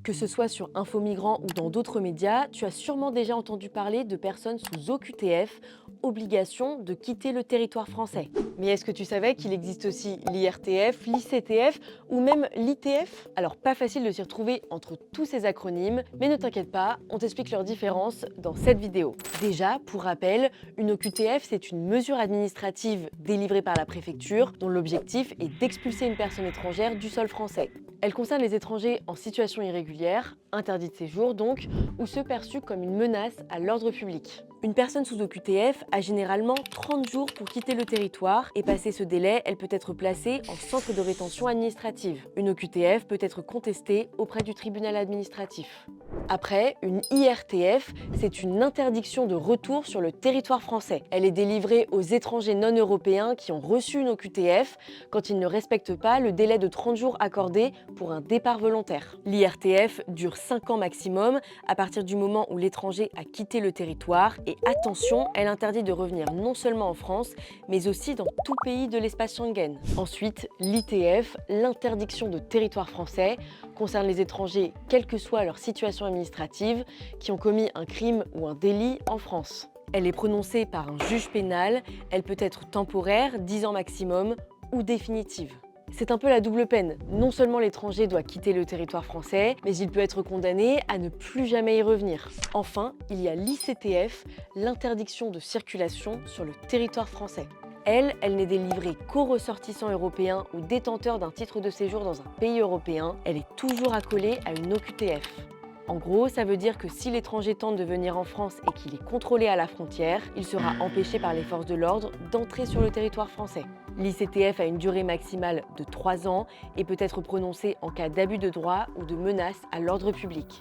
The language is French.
Que ce soit sur Info Migrants ou dans d'autres médias, tu as sûrement déjà entendu parler de personnes sous OQTF, obligation de quitter le territoire français. Mais est-ce que tu savais qu'il existe aussi l'IRTF, l'ICTF ou même l'ITF? Alors pas facile de s'y retrouver entre tous ces acronymes, mais ne t'inquiète pas, on t'explique leurs différences dans cette vidéo. Déjà, pour rappel, une OQTF, c'est une mesure administrative délivrée par la préfecture dont l'objectif est d'expulser une personne étrangère du sol français. Elle concerne les étrangers en situation irrégulière, interdits de séjour donc, ou ceux perçus comme une menace à l'ordre public. Une personne sous OQTF a généralement 30 jours pour quitter le territoire et passé ce délai, elle peut être placée en centre de rétention administrative. Une OQTF peut être contestée auprès du tribunal administratif. Après, une IRTF, c'est une interdiction de retour sur le territoire français. Elle est délivrée aux étrangers non européens qui ont reçu une OQTF quand ils ne respectent pas le délai de 30 jours accordé pour un départ volontaire. L'IRTF dure 5 ans maximum à partir du moment où l'étranger a quitté le territoire et attention, elle interdit de revenir non seulement en France, mais aussi dans tout pays de l'espace Schengen. Ensuite, l'ITF, l'interdiction de territoire français, concerne les étrangers quelle que soit leur situation administrative qui ont commis un crime ou un délit en France. Elle est prononcée par un juge pénal, elle peut être temporaire, 10 ans maximum, ou définitive. C'est un peu la double peine. Non seulement l'étranger doit quitter le territoire français, mais il peut être condamné à ne plus jamais y revenir. Enfin, il y a l'ICTF, l'interdiction de circulation sur le territoire français. Elle n'est délivrée qu'aux ressortissants européens ou détenteurs d'un titre de séjour dans un pays européen. Elle est toujours accolée à une OQTF. En gros, ça veut dire que si l'étranger tente de venir en France et qu'il est contrôlé à la frontière, il sera empêché par les forces de l'ordre d'entrer sur le territoire français. L'ICTF a une durée maximale de 3 ans et peut être prononcée en cas d'abus de droit ou de menace à l'ordre public.